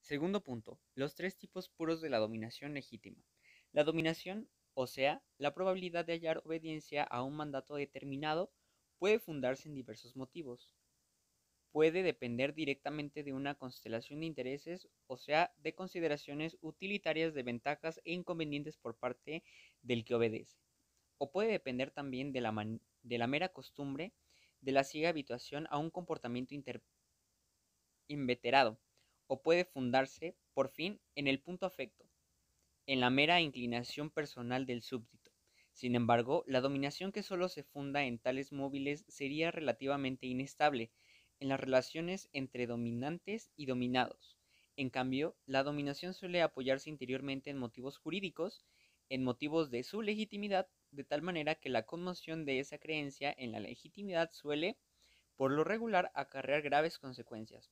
Segundo punto, los tres tipos puros de la dominación legítima. La dominación, o sea, la probabilidad de hallar obediencia a un mandato determinado, puede fundarse en diversos motivos. Puede depender directamente de una constelación de intereses, o sea, de consideraciones utilitarias de ventajas e inconvenientes por parte del que obedece. O puede depender también de la mera costumbre, de la ciega habituación a un comportamiento inveterado, o puede fundarse, por fin, en el punto afecto, en la mera inclinación personal del súbdito. Sin embargo, la dominación que solo se funda en tales móviles sería relativamente inestable en las relaciones entre dominantes y dominados. En cambio, la dominación suele apoyarse interiormente en motivos jurídicos, en motivos de su legitimidad, de tal manera que la conmoción de esa creencia en la legitimidad suele, por lo regular, acarrear graves consecuencias.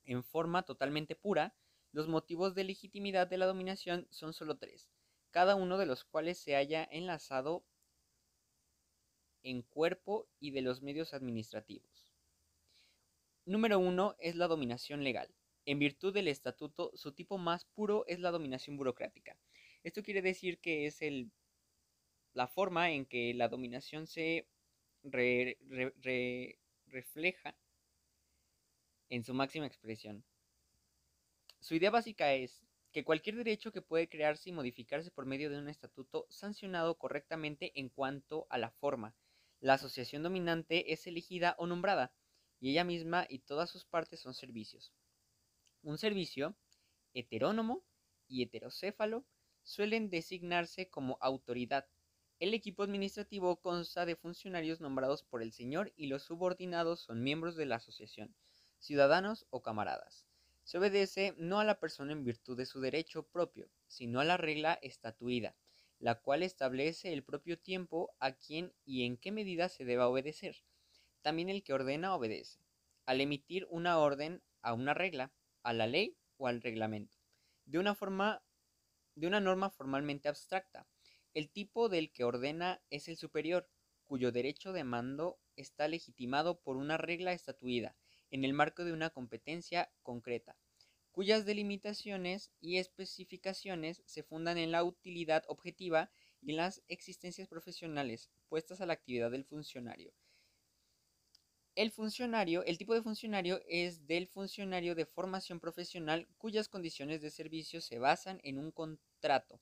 En forma totalmente pura, los motivos de legitimidad de la dominación son solo tres, cada uno de los cuales se halla enlazado en cuerpo y de los medios administrativos. Número uno es la dominación legal. En virtud del estatuto, su tipo más puro es la dominación burocrática. Esto quiere decir que es la forma en que la dominación se refleja en su máxima expresión. Su idea básica es que cualquier derecho que puede crearse y modificarse por medio de un estatuto sancionado correctamente en cuanto a la forma. La asociación dominante es elegida o nombrada, y ella misma y todas sus partes son servicios. Un servicio, heterónomo y heterocéfalo, suelen designarse como autoridad. El equipo administrativo consta de funcionarios nombrados por el señor y los subordinados son miembros de la asociación, ciudadanos o camaradas. Se obedece no a la persona en virtud de su derecho propio, sino a la regla estatuida, la cual establece el propio tiempo a quién y en qué medida se deba obedecer. También el que ordena obedece, al emitir una orden a una regla, a la ley o al reglamento, de una forma de una norma formalmente abstracta. El tipo del que ordena es el superior, cuyo derecho de mando está legitimado por una regla estatuida en el marco de una competencia concreta, cuyas delimitaciones y especificaciones se fundan en la utilidad objetiva y en las existencias profesionales puestas a la actividad del funcionario. El tipo de funcionario es del funcionario de formación profesional cuyas condiciones de servicio se basan en un contrato,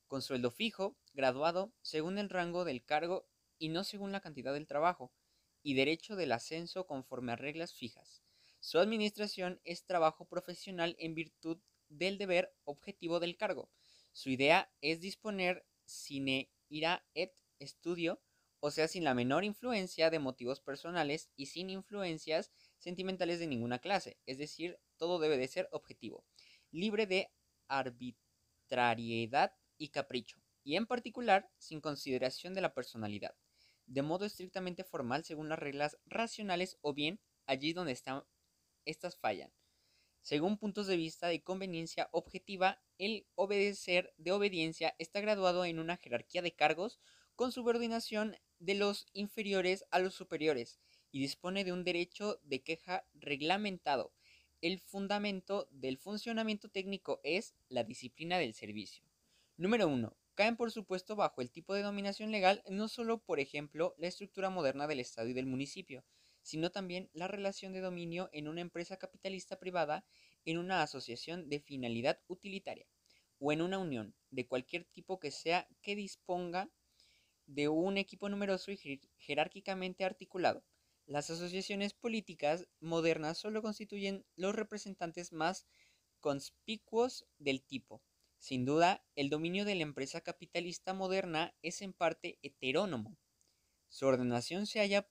con sueldo fijo, graduado, según el rango del cargo y no según la cantidad del trabajo, y derecho del ascenso conforme a reglas fijas. Su administración es trabajo profesional en virtud del deber objetivo del cargo. Su idea es disponer sine ira et studio, o sea, sin la menor influencia de motivos personales y sin influencias sentimentales de ninguna clase, es decir, todo debe de ser objetivo, libre de arbitrariedad y capricho, y en particular sin consideración de la personalidad, de modo estrictamente formal según las reglas racionales o bien allí donde estas fallan. Según puntos de vista de conveniencia objetiva, el obedecer de obediencia está graduado en una jerarquía de cargos con subordinación de los inferiores a los superiores y dispone de un derecho de queja reglamentado. El fundamento del funcionamiento técnico es la disciplina del servicio. Número uno. Caen por supuesto bajo el tipo de dominación legal no solo, por ejemplo, la estructura moderna del Estado y del municipio, sino también la relación de dominio en una empresa capitalista privada, en una asociación de finalidad utilitaria o en una unión de cualquier tipo que sea que disponga de un equipo numeroso y jerárquicamente articulado. Las asociaciones políticas modernas solo constituyen los representantes más conspicuos del tipo. Sin duda, el dominio de la empresa capitalista moderna es en parte heterónomo. Su ordenación se halla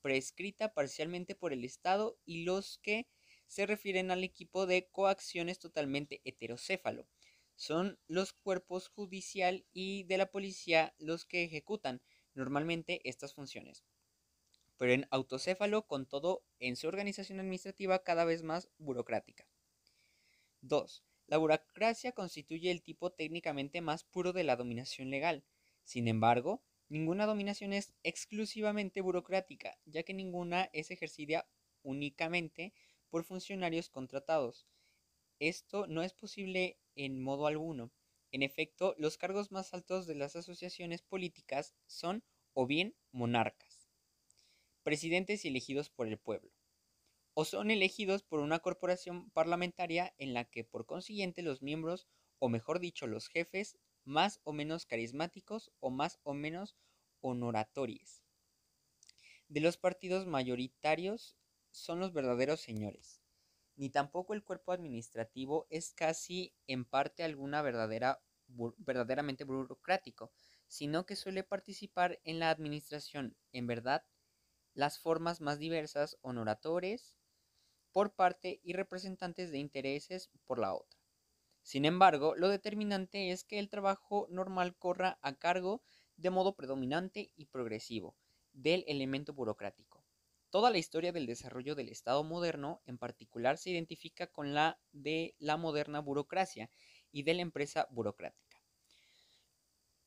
prescrita parcialmente por el Estado y los que se refieren al equipo de coacción es totalmente heterocéfalo. Son los cuerpos judicial y de la policía los que ejecutan normalmente estas funciones, pero en autocéfalo con todo en su organización administrativa cada vez más burocrática. 2. La burocracia constituye el tipo técnicamente más puro de la dominación legal. Sin embargo, ninguna dominación es exclusivamente burocrática, ya que ninguna es ejercida únicamente por funcionarios contratados. Esto no es posible en modo alguno. En efecto, los cargos más altos de las asociaciones políticas son o bien monarcas, presidentes elegidos por el pueblo, o son elegidos por una corporación parlamentaria en la que por consiguiente los miembros, o mejor dicho, los jefes, más o menos carismáticos o más o menos honoratorios de los partidos mayoritarios son los verdaderos señores. Ni tampoco el cuerpo administrativo es casi en parte alguna verdaderamente burocrático, sino que suele participar en la administración, en verdad, las formas más diversas, honoratores por parte y representantes de intereses por la otra. Sin embargo, lo determinante es que el trabajo normal corra a cargo de modo predominante y progresivo del elemento burocrático. Toda la historia del desarrollo del Estado moderno, en particular, se identifica con la de la moderna burocracia y de la empresa burocrática.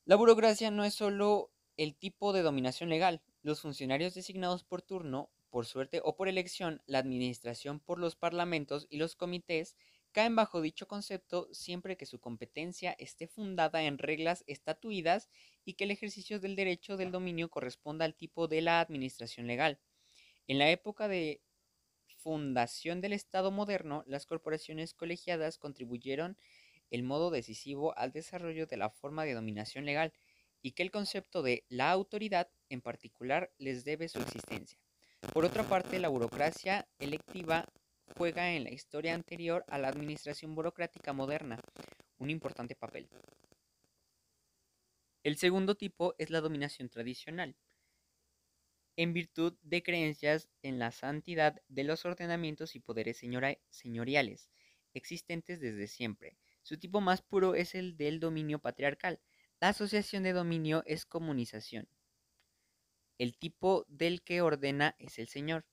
La burocracia no es solo el tipo de dominación legal. Los funcionarios designados por turno, por suerte o por elección, la administración por los parlamentos y los comités, caen bajo dicho concepto siempre que su competencia esté fundada en reglas estatuidas y que el ejercicio del derecho del dominio corresponda al tipo de la administración legal. En la época de fundación del Estado moderno, las corporaciones colegiadas contribuyeron el modo decisivo al desarrollo de la forma de dominación legal y que el concepto de la autoridad en particular les debe su existencia. Por otra parte, la burocracia electiva juega en la historia anterior a la administración burocrática moderna un importante papel. El segundo tipo es la dominación tradicional, en virtud de creencias en la santidad de los ordenamientos y poderes señoriales existentes desde siempre. Su tipo más puro es el del dominio patriarcal. La asociación de dominio es comunización. El tipo del que ordena es el señor,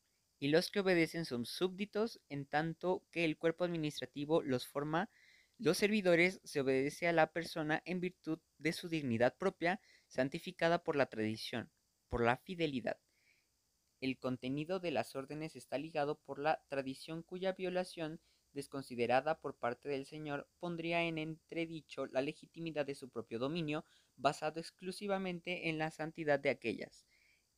y los que obedecen son súbditos, en tanto que el cuerpo administrativo los forma. Los servidores se obedece a la persona en virtud de su dignidad propia, santificada por la tradición, por la fidelidad. El contenido de las órdenes está ligado por la tradición cuya violación, desconsiderada por parte del señor, pondría en entredicho la legitimidad de su propio dominio, basado exclusivamente en la santidad de aquellas.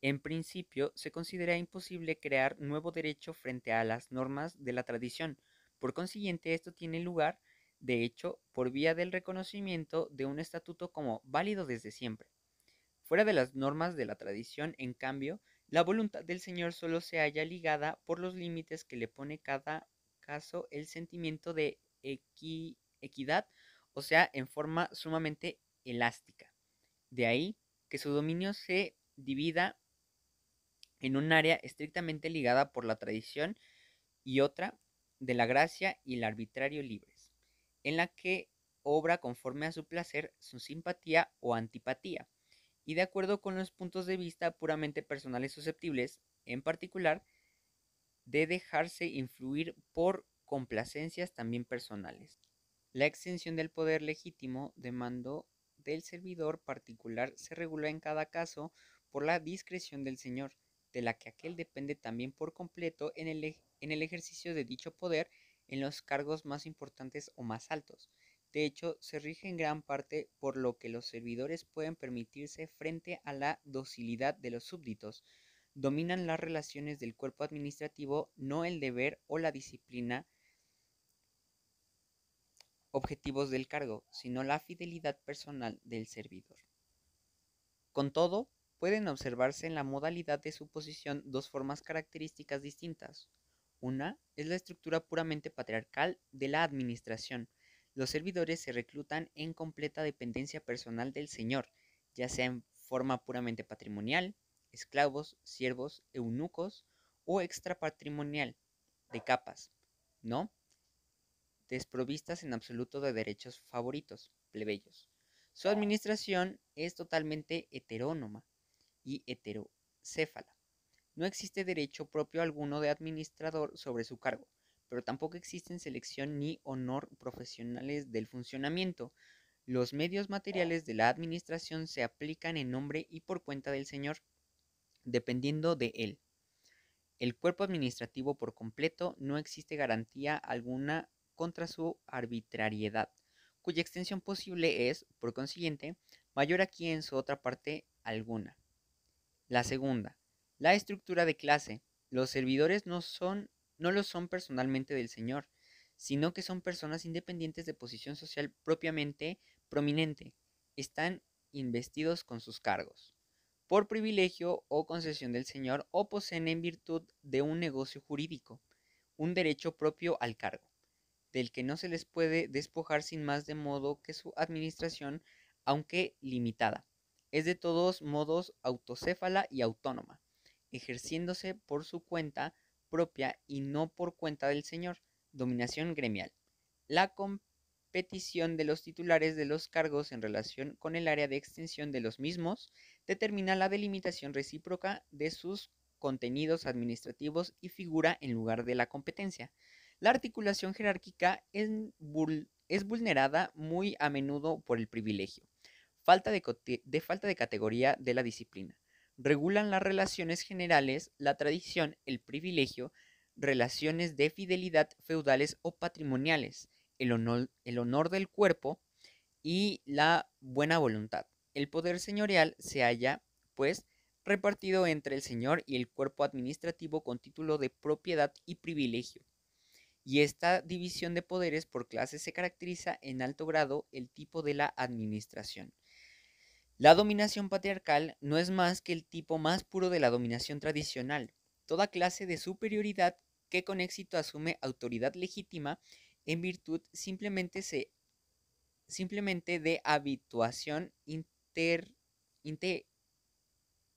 En principio, se considera imposible crear nuevo derecho frente a las normas de la tradición. Por consiguiente, esto tiene lugar, de hecho, por vía del reconocimiento de un estatuto como válido desde siempre. Fuera de las normas de la tradición, en cambio, la voluntad del Señor solo se halla ligada por los límites que le pone cada caso el sentimiento de equidad, o sea, en forma sumamente elástica. De ahí que su dominio se divida en un área estrictamente ligada por la tradición y otra de la gracia y el arbitrario libres, en la que obra conforme a su placer, su simpatía o antipatía y de acuerdo con los puntos de vista puramente personales susceptibles, en particular, de dejarse influir por complacencias también personales. La extensión del poder legítimo de mando del servidor particular se regula en cada caso por la discreción del señor, de la que aquel depende también por completo en el ejercicio de dicho poder en los cargos más importantes o más altos. De hecho, se rige en gran parte por lo que los servidores pueden permitirse frente a la docilidad de los súbditos. Dominan las relaciones del cuerpo administrativo, no el deber o la disciplina objetivos del cargo, sino la fidelidad personal del servidor. Con todo, pueden observarse en la modalidad de su posición dos formas características distintas. Una es la estructura puramente patriarcal de la administración. Los servidores se reclutan en completa dependencia personal del señor, ya sea en forma puramente patrimonial, esclavos, siervos, eunucos o extrapatrimonial, de capas, ¿no? Desprovistas en absoluto de derechos favoritos, plebeyos. Su administración es totalmente heterónoma y heterocéfala. No existe derecho propio alguno de administrador sobre su cargo, pero tampoco existen selección ni honor profesionales del funcionamiento. Los medios materiales de la administración se aplican en nombre y por cuenta del señor, dependiendo de él. El cuerpo administrativo por completo no existe garantía alguna contra su arbitrariedad, cuya extensión posible es, por consiguiente, mayor aquí en su otra parte alguna. La segunda, la estructura de clase. Los servidores no lo son personalmente del señor, sino que son personas independientes de posición social propiamente prominente. Están investidos con sus cargos, por privilegio o concesión del señor, o poseen en virtud de un negocio jurídico, un derecho propio al cargo, del que no se les puede despojar sin más, de modo que su administración, aunque limitada, es de todos modos autocéfala y autónoma, ejerciéndose por su cuenta propia y no por cuenta del señor. Dominación gremial. La competición de los titulares de los cargos en relación con el área de extensión de los mismos determina la delimitación recíproca de sus contenidos administrativos y figura en lugar de la competencia. La articulación jerárquica es vulnerada muy a menudo por el privilegio, falta de categoría de la disciplina. Regulan las relaciones generales, la tradición, el privilegio, relaciones de fidelidad feudales o patrimoniales, el honor del cuerpo y la buena voluntad. El poder señorial se halla, pues, repartido entre el señor y el cuerpo administrativo con título de propiedad y privilegio. Y esta división de poderes por clases se caracteriza en alto grado el tipo de la administración. La dominación patriarcal no es más que el tipo más puro de la dominación tradicional. Toda clase de superioridad que con éxito asume autoridad legítima en virtud simplemente de habituación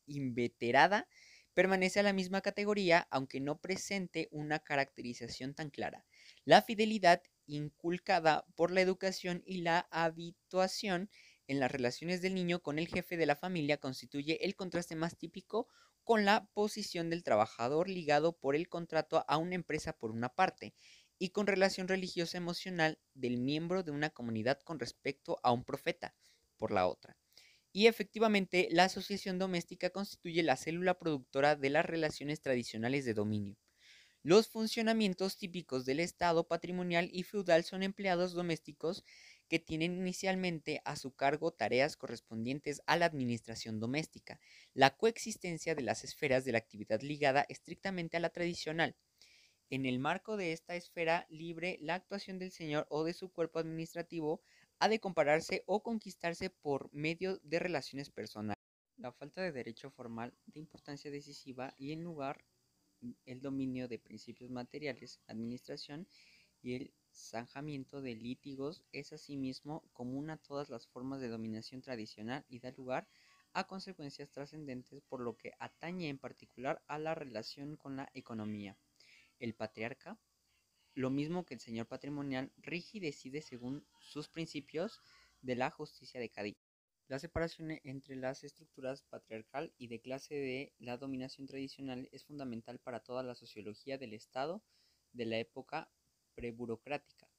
inveterada, permanece a la misma categoría, aunque no presente una caracterización tan clara. La fidelidad inculcada por la educación y la habituación en las relaciones del niño con el jefe de la familia constituye el contraste más típico con la posición del trabajador ligado por el contrato a una empresa por una parte, y con relación religiosa emocional del miembro de una comunidad con respecto a un profeta por la otra. Y efectivamente, la asociación doméstica constituye la célula productora de las relaciones tradicionales de dominio. Los funcionamientos típicos del Estado patrimonial y feudal son empleados domésticos que tienen inicialmente a su cargo tareas correspondientes a la administración doméstica, la coexistencia de las esferas de la actividad ligada estrictamente a la tradicional. En el marco de esta esfera libre, la actuación del señor o de su cuerpo administrativo ha de compararse o conquistarse por medio de relaciones personales. La falta de derecho formal de importancia decisiva y en lugar el dominio de principios materiales, administración y el zanjamiento de litigos es asimismo común a todas las formas de dominación tradicional y da lugar a consecuencias trascendentes por lo que atañe en particular a la relación con la economía. El patriarca, lo mismo que el señor patrimonial, rige y decide según sus principios de la justicia de Cádiz. La separación entre las estructuras patriarcal y de clase de la dominación tradicional es fundamental para toda la sociología del Estado de la época preburocrática.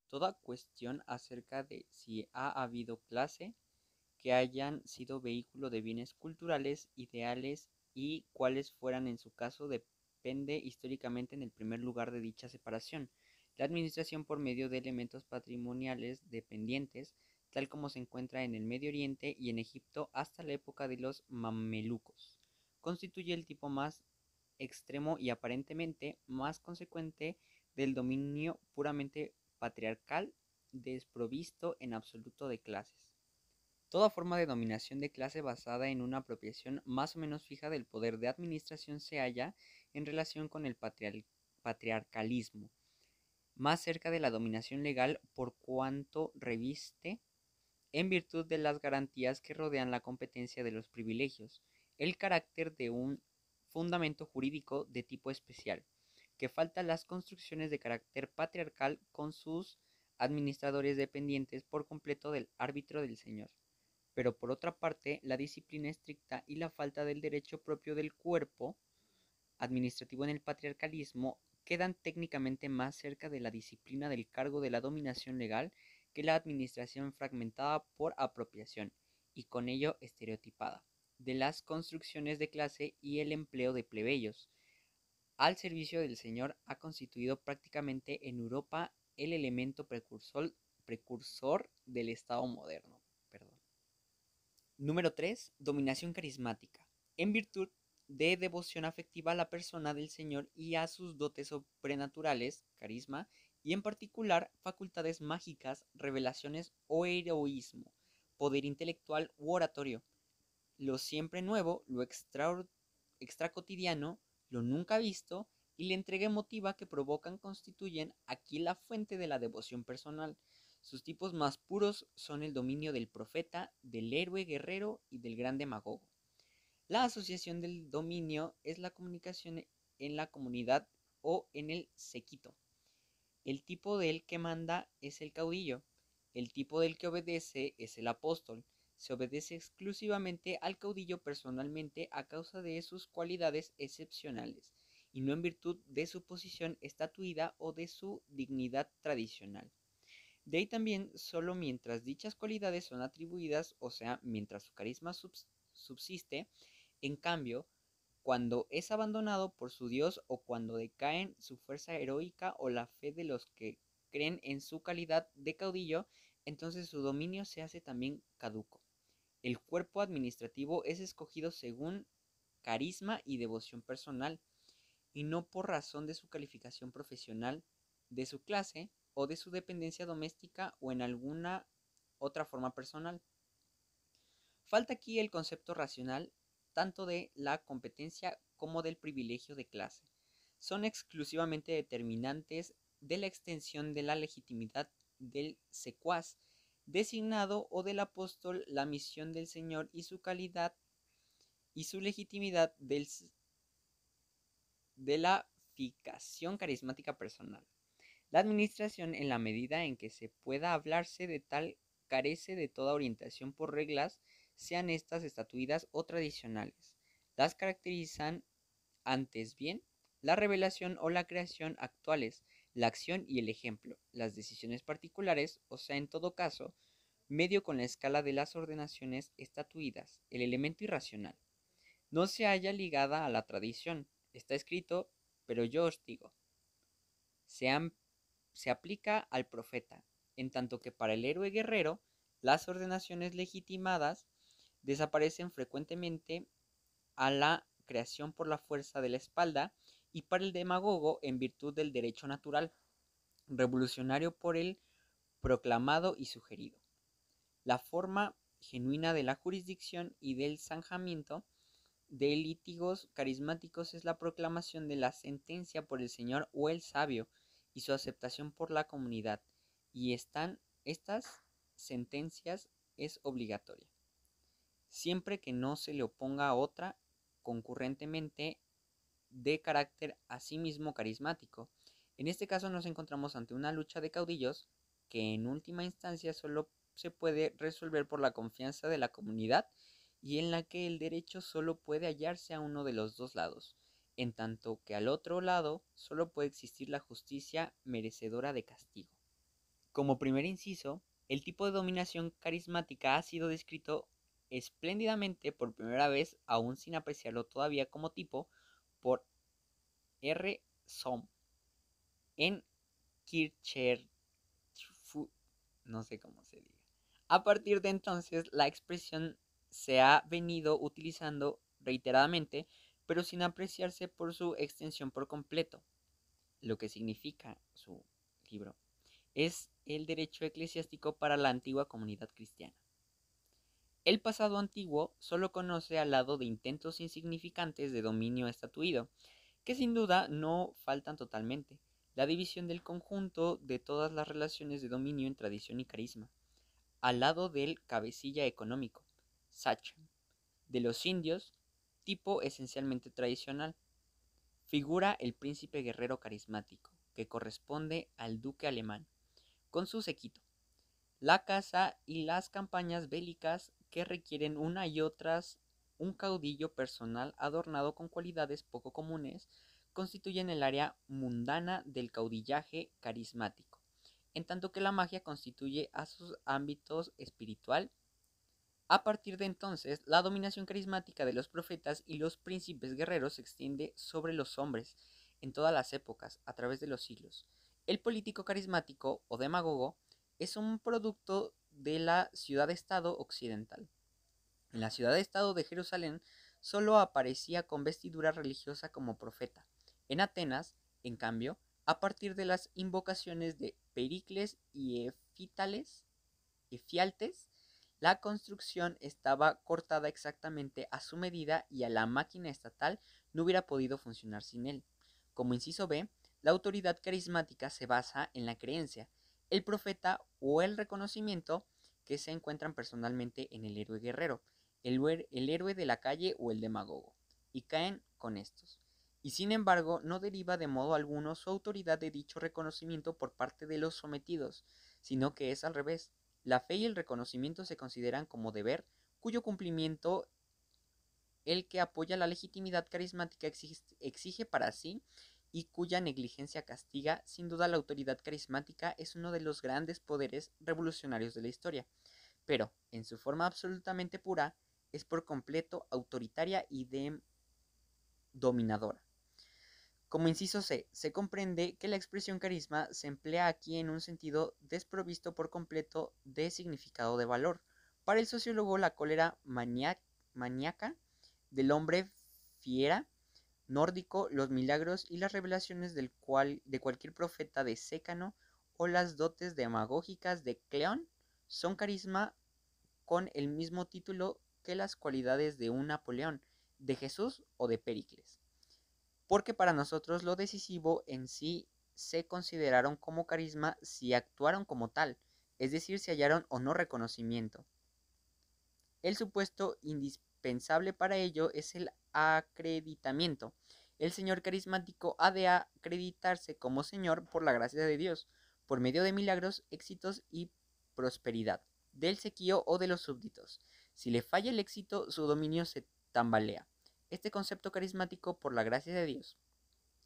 Toda cuestión acerca de si ha habido clase que hayan sido vehículo de bienes culturales, ideales y cuáles fueran en su caso depende históricamente en el primer lugar de dicha separación. La administración por medio de elementos patrimoniales dependientes, tal como se encuentra en el Medio Oriente y en Egipto hasta la época de los mamelucos, constituye el tipo más extremo y aparentemente más consecuente del dominio puramente patriarcal, desprovisto en absoluto de clases. Toda forma de dominación de clase basada en una apropiación más o menos fija del poder de administración se halla en relación con el patriarcalismo, más cerca de la dominación legal por cuanto reviste, en virtud de las garantías que rodean la competencia de los privilegios, el carácter de un fundamento jurídico de tipo especial, que falta las construcciones de carácter patriarcal con sus administradores dependientes por completo del árbitro del señor. Pero por otra parte, la disciplina estricta y la falta del derecho propio del cuerpo administrativo en el patriarcalismo quedan técnicamente más cerca de la disciplina del cargo de la dominación legal que la administración fragmentada por apropiación, y con ello estereotipada, de las construcciones de clase y el empleo de plebeyos, al servicio del Señor ha constituido prácticamente en Europa el elemento precursor del Estado moderno. Perdón. Número 3. Dominación carismática. En virtud de devoción afectiva a la persona del Señor y a sus dotes sobrenaturales, carisma, y en particular facultades mágicas, revelaciones o heroísmo, poder intelectual u oratorio, lo siempre nuevo, lo extra cotidiano, lo nunca visto y la entrega emotiva que provocan constituyen aquí la fuente de la devoción personal. Sus tipos más puros son el dominio del profeta, del héroe guerrero y del gran demagogo. La asociación del dominio es la comunicación en la comunidad o en el séquito. El tipo del que manda es el caudillo. El tipo del que obedece es el apóstol. Se obedece exclusivamente al caudillo personalmente a causa de sus cualidades excepcionales, y no en virtud de su posición estatuida o de su dignidad tradicional. De ahí también solo mientras dichas cualidades son atribuidas, o sea, mientras su carisma subsiste. En cambio, cuando es abandonado por su Dios o cuando decaen su fuerza heroica o la fe de los que creen en su calidad de caudillo, entonces su dominio se hace también caduco. El cuerpo administrativo es escogido según carisma y devoción personal, y no por razón de su calificación profesional, de su clase o de su dependencia doméstica o en alguna otra forma personal. Falta aquí el concepto racional tanto de la competencia como del privilegio de clase. Son exclusivamente determinantes de la extensión de la legitimidad del secuaz designado o del apóstol, la misión del Señor y su calidad y su legitimidad de la fijación carismática personal. La administración, en la medida en que se pueda hablarse de tal, carece de toda orientación por reglas, sean estas estatuidas o tradicionales. Las caracterizan antes bien la revelación o la creación actuales, la acción y el ejemplo, las decisiones particulares, o sea, en todo caso, medio con la escala de las ordenaciones estatuidas, el elemento irracional. No se halla ligada a la tradición, está escrito, pero yo os digo, se aplica al profeta, en tanto que para el héroe guerrero, las ordenaciones legitimadas desaparecen frecuentemente a la creación por la fuerza de la espalda y para el demagogo en virtud del derecho natural, revolucionario por el proclamado y sugerido. La forma genuina de la jurisdicción y del zanjamiento de litigos carismáticos es la proclamación de la sentencia por el señor o el sabio y su aceptación por la comunidad, y estas sentencias es obligatoria, siempre que no se le oponga a otra concurrentemente de carácter asimismo carismático. En este caso nos encontramos ante una lucha de caudillos que en última instancia solo se puede resolver por la confianza de la comunidad y en la que el derecho solo puede hallarse a uno de los dos lados, en tanto que al otro lado solo puede existir la justicia merecedora de castigo. Como primer inciso, el tipo de dominación carismática ha sido descrito espléndidamente por primera vez, aún sin apreciarlo todavía como tipo, por R. Sohm en Kirchhoff, no sé cómo se diga. A partir de entonces, la expresión se ha venido utilizando reiteradamente, pero sin apreciarse por su extensión por completo. Lo que significa su libro es el derecho eclesiástico para la antigua comunidad cristiana. El pasado antiguo solo conoce al lado de intentos insignificantes de dominio estatuido, que sin duda no faltan totalmente, la división del conjunto de todas las relaciones de dominio en tradición y carisma, al lado del cabecilla económico, sachem, de los indios, tipo esencialmente tradicional, figura el príncipe guerrero carismático, que corresponde al duque alemán, con su séquito, la caza y las campañas bélicas que requieren una y otras un caudillo personal adornado con cualidades poco comunes constituyen el área mundana del caudillaje carismático, en tanto que la magia constituye a sus ámbitos espiritual. A partir de entonces, la dominación carismática de los profetas y los príncipes guerreros se extiende sobre los hombres, en todas las épocas, a través de los siglos. El político carismático o demagogo es un producto de la ciudad-estado occidental. En la ciudad-estado de Jerusalén solo aparecía con vestidura religiosa como profeta. En Atenas, en cambio, a partir de las invocaciones de Pericles y Efialtes, la construcción estaba cortada exactamente a su medida y a la máquina estatal no hubiera podido funcionar sin él. Como inciso B, la autoridad carismática se basa en la creencia, el profeta o el reconocimiento que se encuentran personalmente en el héroe guerrero, el héroe de la calle o el demagogo, y caen con estos. Y sin embargo, no deriva de modo alguno su autoridad de dicho reconocimiento por parte de los sometidos, sino que es al revés. La fe y el reconocimiento se consideran como deber, cuyo cumplimiento el que apoya la legitimidad carismática exige para sí y cuya negligencia castiga. Sin duda la autoridad carismática es uno de los grandes poderes revolucionarios de la historia, pero en su forma absolutamente pura es por completo autoritaria y dominadora. Como inciso C, se comprende que la expresión carisma se emplea aquí en un sentido desprovisto por completo de significado de valor. Para el sociólogo, la cólera maníaca del hombre fiera nórdico, los milagros y las revelaciones de cualquier profeta de Sécano o las dotes demagógicas de Cleón son carisma con el mismo título que las cualidades de un Napoleón, de Jesús o de Pericles, porque para nosotros lo decisivo en sí se consideraron como carisma si actuaron como tal, es decir, si hallaron o no reconocimiento. El supuesto indispensable para ello es el acreditamiento. El señor carismático ha de acreditarse como señor por la gracia de Dios, por medio de milagros, éxitos y prosperidad, del sequío o de los súbditos. Si le falla el éxito, su dominio se tambalea. Este concepto carismático por la gracia de Dios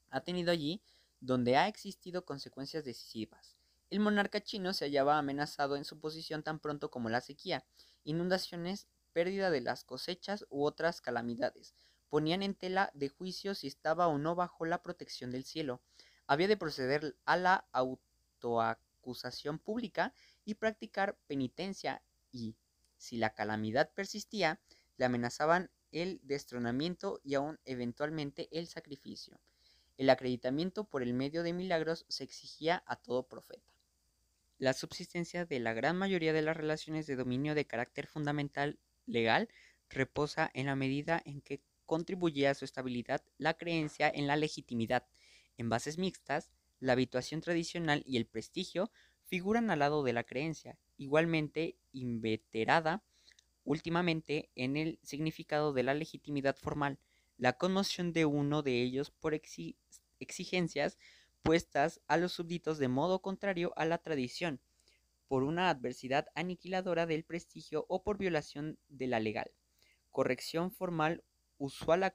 ha tenido allí donde ha existido consecuencias decisivas. El monarca chino se hallaba amenazado en su posición tan pronto como la sequía, inundaciones, pérdida de las cosechas u otras calamidades ponían en tela de juicio si estaba o no bajo la protección del cielo. Había de proceder a la autoacusación pública y practicar penitencia y, si la calamidad persistía, le amenazaban el destronamiento y aún eventualmente el sacrificio. El acreditamiento por el medio de milagros se exigía a todo profeta. La subsistencia de la gran mayoría de las relaciones de dominio de carácter fundamental legal reposa en la medida en que contribuye a su estabilidad la creencia en la legitimidad. En bases mixtas, la habituación tradicional y el prestigio figuran al lado de la creencia, igualmente inveterada últimamente en el significado de la legitimidad formal, la conmoción de uno de ellos por exigencias puestas a los súbditos de modo contrario a la tradición, por una adversidad aniquiladora del prestigio o por violación de la legal. Corrección formal usual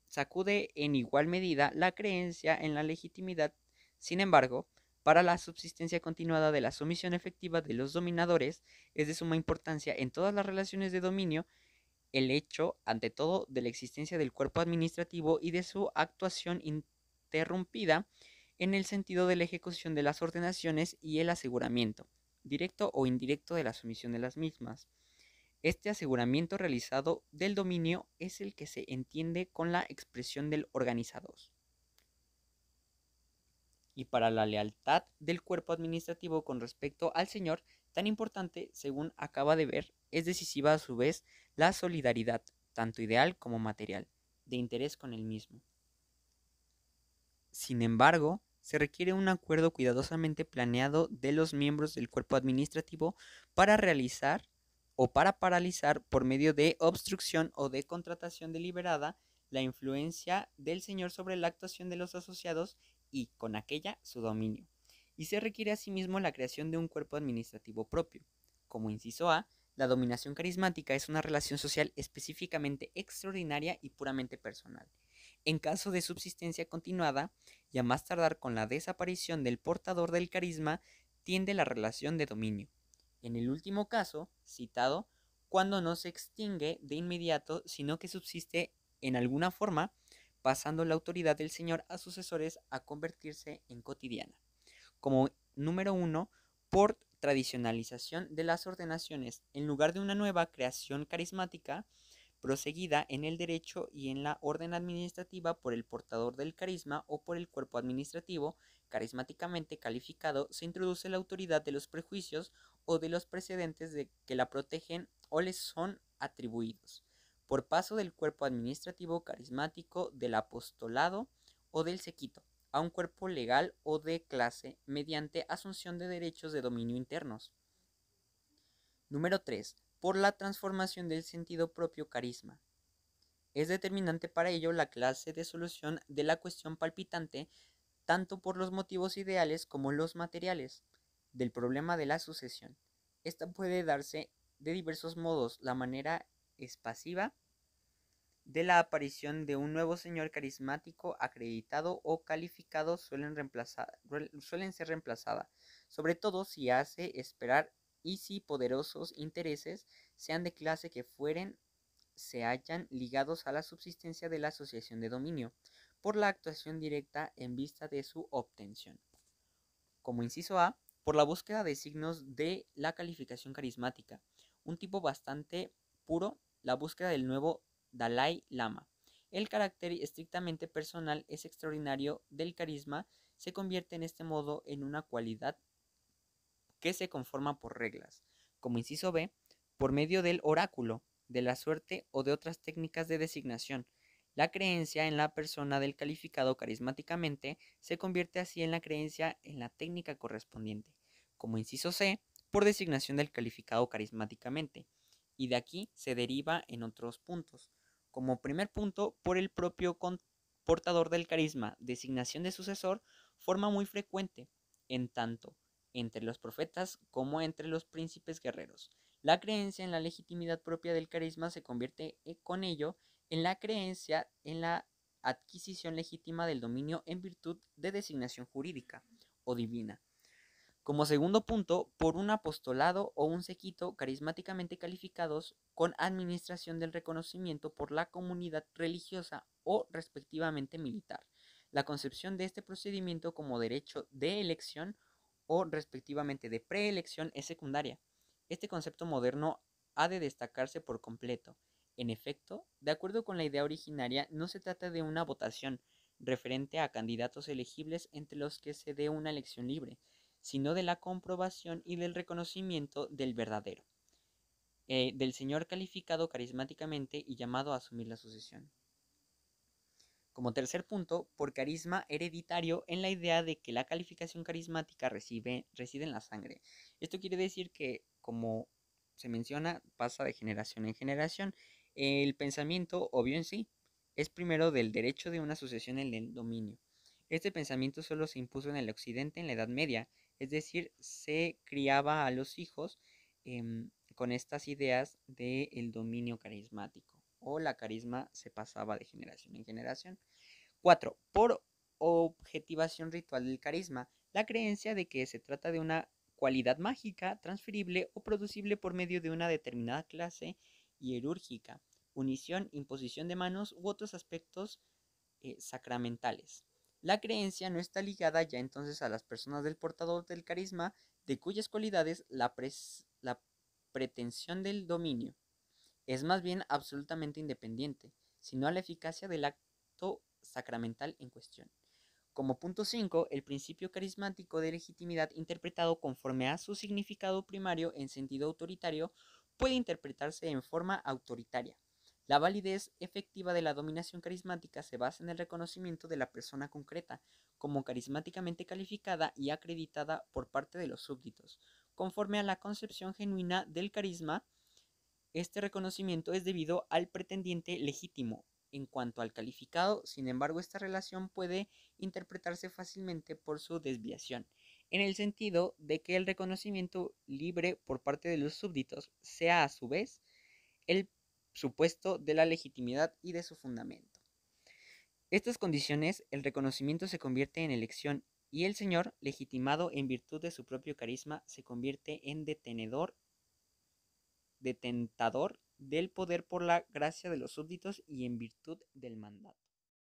sacude en igual medida la creencia en la legitimidad. Sin embargo, para la subsistencia continuada de la sumisión efectiva de los dominadores, es de suma importancia en todas las relaciones de dominio el hecho, ante todo, de la existencia del cuerpo administrativo y de su actuación interrumpida en el sentido de la ejecución de las ordenaciones y el aseguramiento, directo o indirecto, de la sumisión de las mismas. Este aseguramiento realizado del dominio es el que se entiende con la expresión del organizador. Y para la lealtad del cuerpo administrativo con respecto al señor, tan importante, según acaba de ver, es decisiva a su vez la solidaridad, tanto ideal como material, de interés con el mismo. Sin embargo, se requiere un acuerdo cuidadosamente planeado de los miembros del cuerpo administrativo para realizar o para paralizar por medio de obstrucción o de contratación deliberada la influencia del señor sobre la actuación de los asociados y, con aquella, su dominio. Y se requiere asimismo la creación de un cuerpo administrativo propio. Como inciso A, la dominación carismática es una relación social específicamente extraordinaria y puramente personal. En caso de subsistencia continuada, y a más tardar con la desaparición del portador del carisma, tiende la relación de dominio. En el último caso, citado, cuando no se extingue de inmediato, sino que subsiste en alguna forma, pasando la autoridad del señor a sucesores a convertirse en cotidiana. Como número 1, por tradicionalización de las ordenaciones, en lugar de una nueva creación carismática, proseguida en el derecho y en la orden administrativa por el portador del carisma o por el cuerpo administrativo carismáticamente calificado, se introduce la autoridad de los prejuicios o de los precedentes de que la protegen o les son atribuidos, por paso del cuerpo administrativo carismático, del apostolado o del séquito, a un cuerpo legal o de clase mediante asunción de derechos de dominio internos. Número 3. Por la transformación del sentido propio carisma. Es determinante para ello la clase de solución de la cuestión palpitante, tanto por los motivos ideales como los materiales, del problema de la sucesión. Esta puede darse de diversos modos. La manera es pasiva, de la aparición de un nuevo señor carismático acreditado o calificado suelen ser reemplazadas, sobre todo si hace esperar y si poderosos intereses, sean de clase que fueren, se hallan ligados a la subsistencia de la asociación de dominio, por la actuación directa en vista de su obtención. Como inciso A, por la búsqueda de signos de la calificación carismática, un tipo bastante puro, la búsqueda del nuevo Dalai Lama. El carácter estrictamente personal es extraordinario del carisma, se convierte en este modo en una cualidad que se conforma por reglas. Como inciso B, por medio del oráculo, de la suerte o de otras técnicas de designación. La creencia en la persona del calificado carismáticamente se convierte así en la creencia en la técnica correspondiente. Como inciso C, por designación del calificado carismáticamente. Y de aquí se deriva en otros puntos. Como primer punto, por el propio portador del carisma, designación de sucesor, forma muy frecuente, en tanto entre los profetas como entre los príncipes guerreros. La creencia en la legitimidad propia del carisma se convierte con ello en la creencia en la adquisición legítima del dominio en virtud de designación jurídica o divina. Como segundo punto, por un apostolado o un séquito carismáticamente calificados con administración del reconocimiento por la comunidad religiosa o respectivamente militar. La concepción de este procedimiento como derecho de elección o respectivamente de preelección es secundaria. Este concepto moderno ha de destacarse por completo. En efecto, de acuerdo con la idea originaria, no se trata de una votación referente a candidatos elegibles entre los que se dé una elección libre, sino de la comprobación y del reconocimiento del verdadero, del señor calificado carismáticamente y llamado a asumir la sucesión. Como tercer punto, por carisma hereditario en la idea de que la calificación carismática reside en la sangre. Esto quiere decir que, como se menciona, pasa de generación en generación. El pensamiento, obvio en sí, es primero del derecho de una sucesión en el dominio. Este pensamiento solo se impuso en el occidente en la Edad Media, es decir, se criaba a los hijos con estas ideas del dominio carismático, o la carisma se pasaba de generación en generación. 4. Por objetivación ritual del carisma, la creencia de que se trata de una cualidad mágica, transferible o producible por medio de una determinada clase hierúrgica, unición, imposición de manos u otros aspectos sacramentales. La creencia no está ligada ya entonces a las personas del portador del carisma, de cuyas cualidades la pretensión del dominio es más bien absolutamente independiente, sino a la eficacia del acto sacramental en cuestión. Como punto 5, el principio carismático de legitimidad interpretado conforme a su significado primario en sentido autoritario puede interpretarse en forma autoritaria. La validez efectiva de la dominación carismática se basa en el reconocimiento de la persona concreta como carismáticamente calificada y acreditada por parte de los súbditos. Conforme a la concepción genuina del carisma, este reconocimiento es debido al pretendiente legítimo. En cuanto al calificado, sin embargo, esta relación puede interpretarse fácilmente por su desviación, en el sentido de que el reconocimiento libre por parte de los súbditos sea a su vez el supuesto de la legitimidad y de su fundamento. Estas condiciones, el reconocimiento se convierte en elección y el señor, legitimado en virtud de su propio carisma, se convierte en detentador del poder por la gracia de los súbditos y en virtud del mandato.